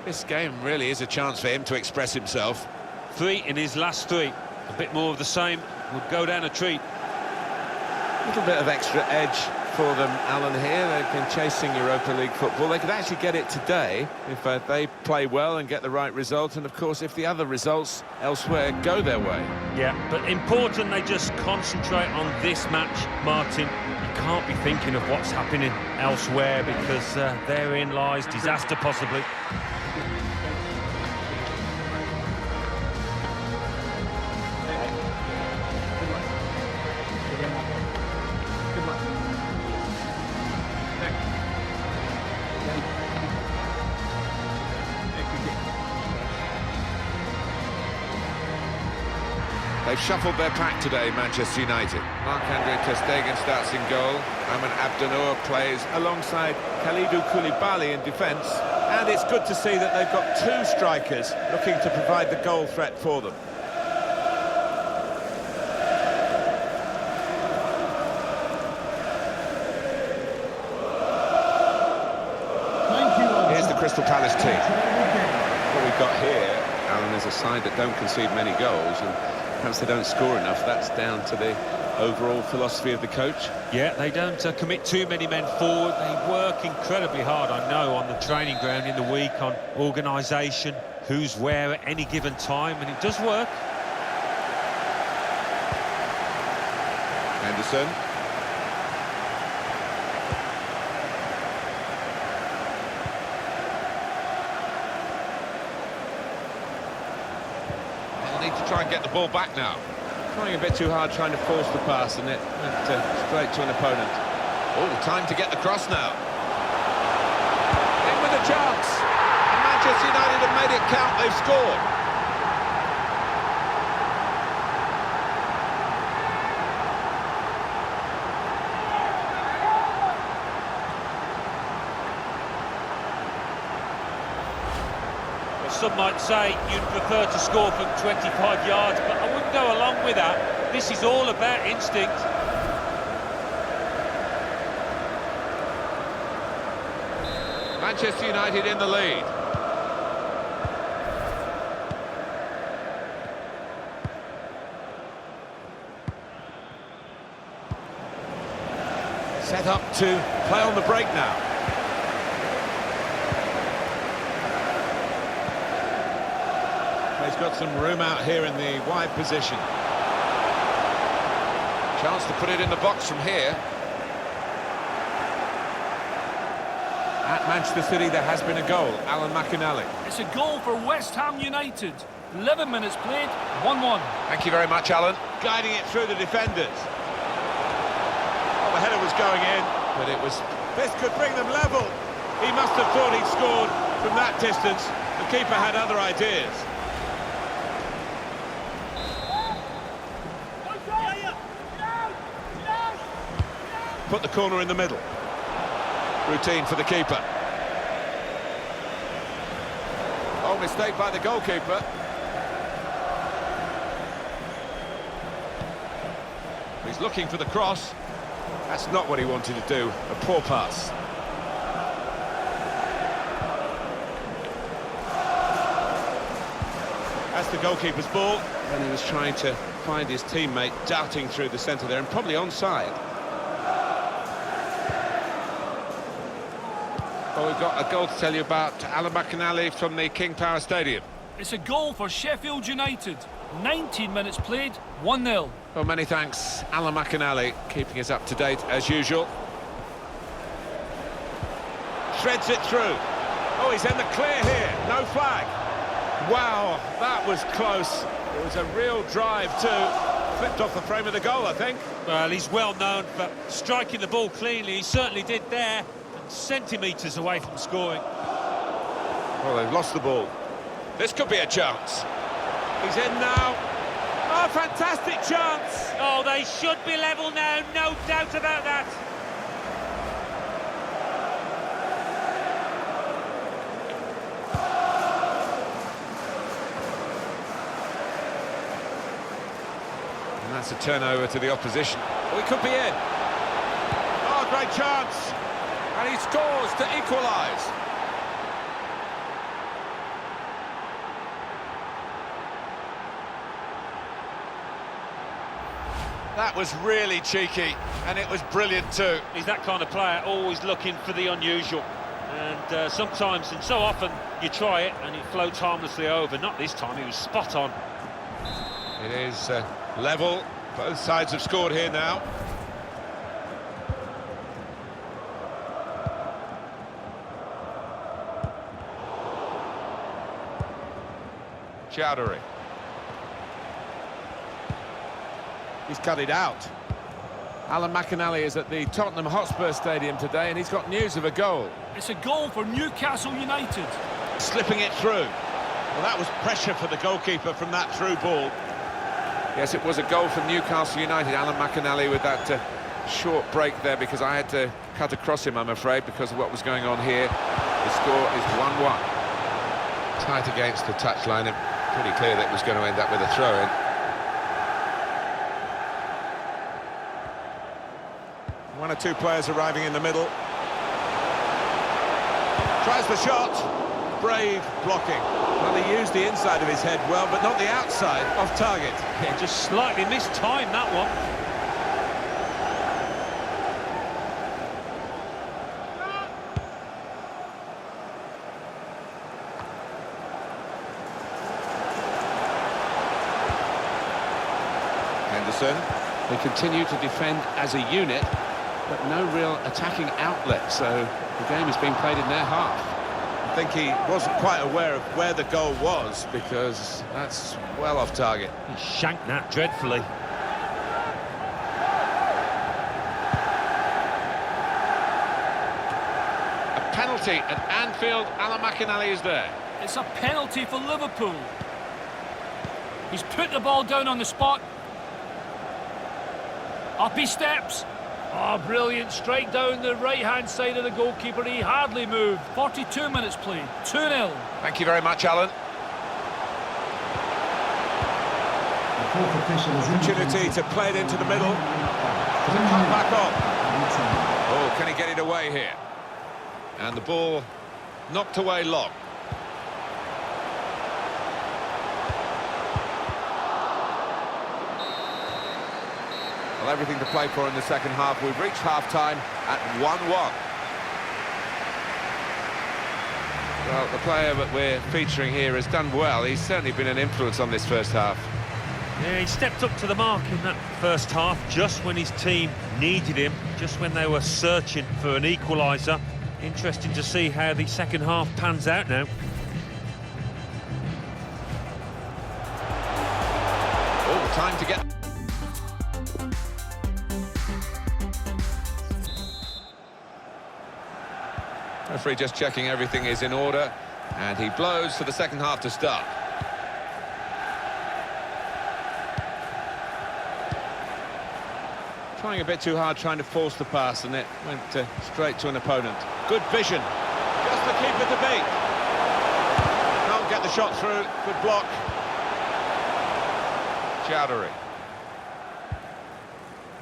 This game really is a chance for him to express himself. 3 in his last 3. A bit more of the same would go down a treat. A little bit of extra edge for them, Alan, here. They've been chasing Europa League football. They could actually get it today if they play well and get the right result, and of course if the other results elsewhere go their way. Yeah, but important they just concentrate on this match, Martin. You can't be thinking of what's happening elsewhere, because therein lies disaster possibly. They've shuffled their pack today, Manchester United. Marc-Andre ter Stegen starts in goal. Aman Abdenour plays alongside Kalidou Koulibaly in defence. And it's good to see that they've got 2 strikers looking to provide the goal threat for them. Here's the Crystal Palace team. What we've got here, Alan, is a side that don't concede many goals, and perhaps they don't score enough. That's down to the overall philosophy of the coach. Yeah, they don't commit too many men forward. They work incredibly hard, I know, on the training ground in the week, on organisation, who's where at any given time, and it does work. Henderson. They'll need to try and get the ball back now. Trying a bit too hard, trying to force the pass, and it went straight to an opponent. Oh, time to get the cross now. In with a chance. And Manchester United have made it count. They've scored. Some might say you'd prefer to score from 25 yards, but I wouldn't go along with that. This is all about instinct. Manchester United in the lead. Set up to play on the break now. He's got some room out here in the wide position. Chance to put it in the box from here. At Manchester City, there has been a goal. Alan McInally. It's a goal for West Ham United. 11 minutes played, 1-1. Thank you very much, Alan. Guiding it through the defenders. Well, the header was going in, but it was... This could bring them level. He must have thought he'd scored from that distance. The keeper had other ideas. Put the corner in the middle. Routine for the keeper. Oh, mistake by the goalkeeper. He's looking for the cross. That's not what he wanted to do. A poor pass. That's the goalkeeper's ball. And he was trying to find his teammate darting through the centre there, and probably onside. Well, we've got a goal to tell you about. Alan McInally from the King Power Stadium. It's a goal for Sheffield United. 19 minutes played, 1-0. Well, many thanks, Alan McInally, keeping us up to date as usual. Threads it through. Oh, he's in the clear here. No flag. Wow, that was close. It was a real drive too. Flipped off the frame of the goal, I think. Well, he's well known for striking the ball cleanly. He certainly did there. Centimetres away from scoring. Well, they've lost the ball. This could be a chance. He's in now. Oh, fantastic chance! Oh, they should be level now, no doubt about that. And that's a turnover to the opposition. Oh, he could be in. Oh, great chance! And he scores to equalise. That was really cheeky, and it was brilliant too. He's that kind of player, always looking for the unusual. And sometimes, and so often, you try it and it floats harmlessly over. Not this time, he was spot on. It is level. Both sides have scored here now. Chowdhury. He's cut it out. Alan McInally is at the Tottenham Hotspur Stadium today, and he's got news of a goal. It's a goal for Newcastle United. Slipping it through. Well, that was pressure for the goalkeeper from that through ball. Yes, it was a goal for Newcastle United. Alan McInally with that short break there, because I had to cut across him, I'm afraid, because of what was going on here. The score is 1-1. Tight against the touchline, and pretty clear that it was going to end up with a throw-in. One or two players arriving in the middle. Tries the shot. Brave blocking. Well, he used the inside of his head well, but not the outside, off target. Yeah, just slightly mistimed that one. Henderson. They continue to defend as a unit, but no real attacking outlet, so the game is being played in their half. I think he wasn't quite aware of where the goal was, because that's well off target. He shanked that dreadfully. A penalty at Anfield. Alan McInally is there. It's a penalty for Liverpool. He's put the ball down on the spot. Up he steps. Oh, brilliant. Straight down the right-hand side of the goalkeeper. He hardly moved. 42 minutes played. 2-0. Thank you very much, Alan. Opportunity to play it into the middle. To come back on. Oh, can he get it away here? And the ball knocked away long. Well, everything to play for in the second half. We've reached half-time at 1-1. Well, the player that we're featuring here has done well. He's certainly been an influence on this first half. Yeah, he stepped up to the mark in that first half, just when his team needed him, just when they were searching for an equaliser. Interesting to see how the second half pans out now. Oh, time to get... Referee just checking everything is in order, and he blows for the second half to start. Trying a bit too hard, trying to force the pass, and it went straight to an opponent. Good vision, just the keeper to beat. Can't get the shot through, good block. Chowdhury.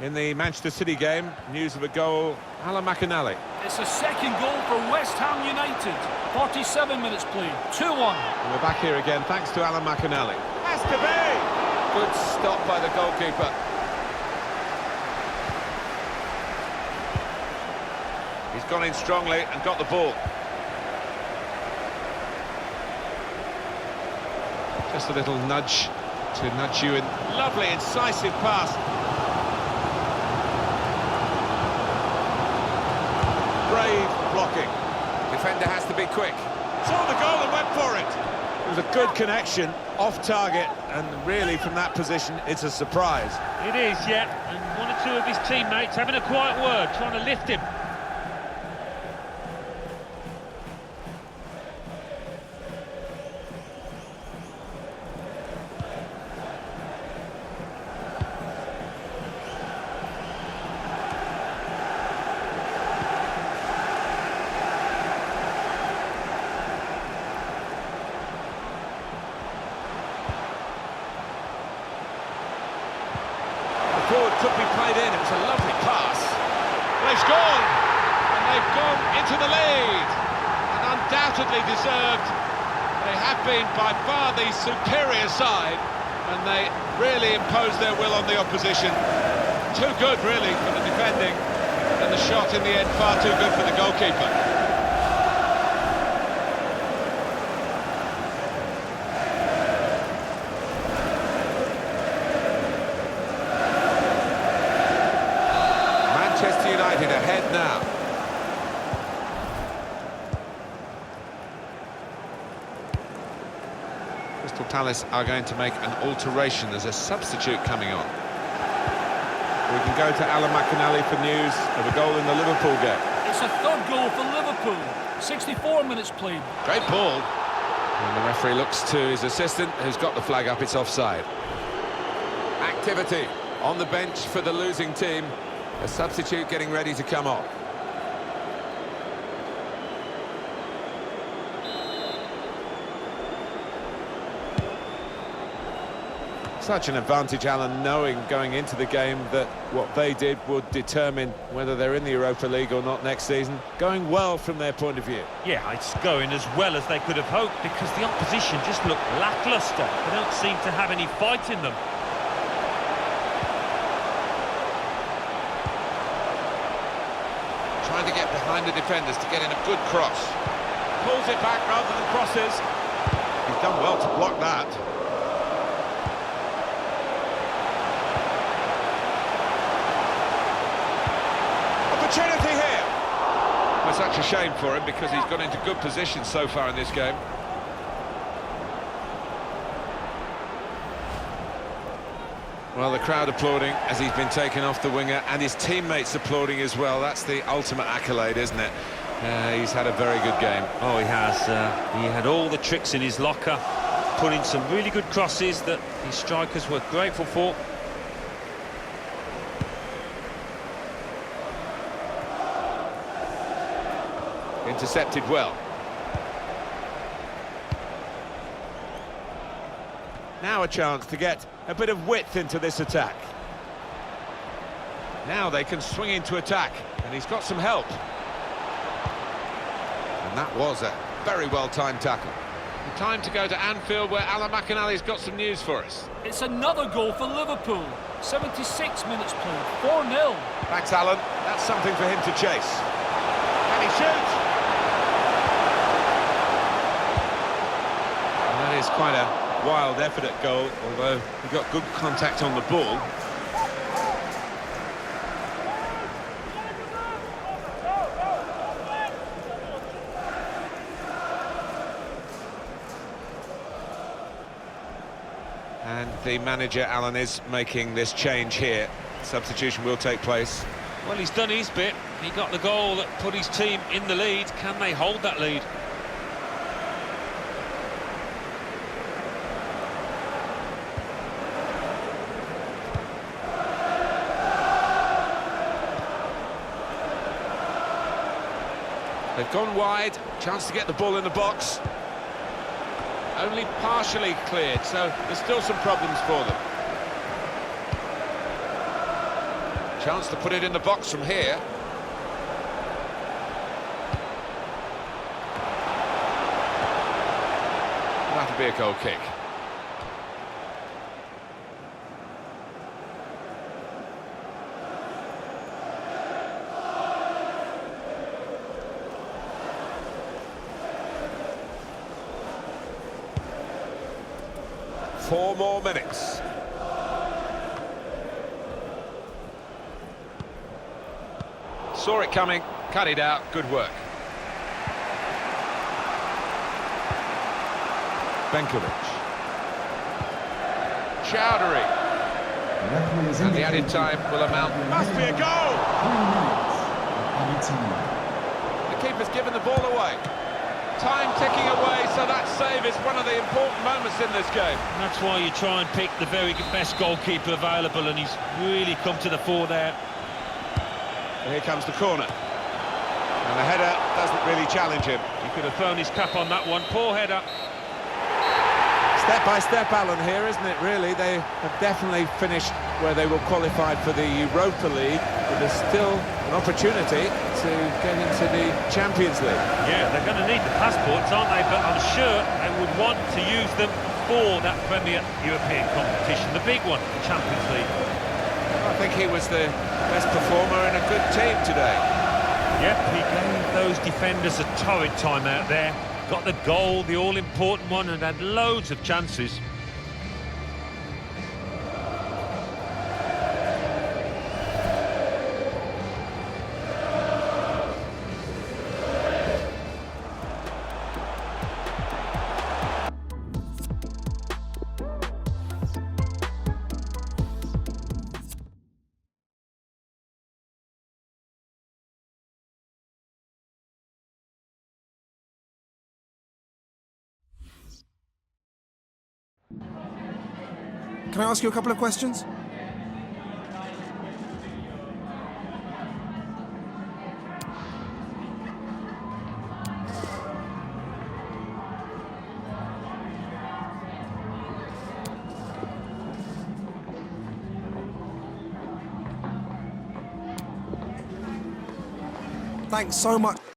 In the Manchester City game, news of a goal, Alan McInally. It's a second goal for West Ham United. 47 minutes played. 2-1. And we're back here again, thanks to Alan McInally. Has to be! Good stop by the goalkeeper. He's gone in strongly and got the ball. Just a little nudge to nudge you in. Lovely, incisive pass. Brave blocking. Defender has to be quick. Saw the goal and went for it. It was a good connection, off target, and really from that position, it's a surprise. It is, yeah, and one or two of his teammates having a quiet word, trying to lift him. Forward could be played in, it was a lovely pass. They've scored, and they've gone into the lead, and undoubtedly deserved. They have been by far the superior side, and they really imposed their will on the opposition. Too good, really, for the defending. And the shot in the end, far too good for the goalkeeper. Manchester United ahead now. Crystal Palace are going to make an alteration. There's a substitute coming on. We can go to Alan McInally for news of a goal in the Liverpool game. It's a third goal for Liverpool. 64 minutes played. Great ball. And the referee looks to his assistant, who's got the flag up. It's offside. Activity on the bench for the losing team. A substitute getting ready to come off. Such an advantage, Alan, knowing going into the game that what they did would determine whether they're in the Europa League or not next season. Going well from their point of view. Yeah, it's going as well as they could have hoped because the opposition just look lacklustre. They don't seem to have any fight in them. Trying to get behind the defenders to get in a good cross. Pulls it back rather than crosses. He's done well to block that. Opportunity here. Well, such a shame for him because he's got into good position so far in this game. Well, the crowd applauding as he's been taken off the winger, and his teammates applauding as well. That's the ultimate accolade, isn't it? He's had a very good game. Oh, he has. He had all the tricks in his locker, put in some really good crosses that his strikers were grateful for. Intercepted well. Now a chance to get a bit of width into this attack. Now they can swing into attack, and he's got some help. And that was a very well-timed tackle. Time to go to Anfield, where Alan McInally's got some news for us. It's another goal for Liverpool. 76 minutes played. 4-0. Thanks, Alan. That's something for him to chase. Can he shoot? That is quite a wild effort at goal, although he got good contact on the ball. And the manager, Alan, is making this change here. Substitution will take place. Well, he's done his bit. He got the goal that put his team in the lead. Can they hold that lead? They've gone wide, chance to get the ball in the box. Only partially cleared, so there's still some problems for them. Chance to put it in the box from here. That'll be a goal kick. Four more minutes. Saw it coming, cut it out, good work. Benkovic. Chowdhury. And the added time will amount. Must be a goal! The keeper's given the ball away. Time ticking away, so that save is one of the important moments in this game. And that's why you try and pick the very best goalkeeper available, and he's really come to the fore there. And here comes the corner. And the header doesn't really challenge him. He could have thrown his cap on that one. Poor header. Step by step, Alan, here, isn't it, really? They have definitely finished where they were qualified for the Europa League, but there's still an opportunity to get into the Champions League. Yeah, they're going to need the passports, aren't they? But I'm sure they would want to use them for that Premier European competition, the big one, the Champions League. I think he was the best performer in a good team today. Yep, he gave those defenders a torrid time out there. Got the goal, the all-important one, and had loads of chances. Can I ask you a couple of questions? Thanks so much.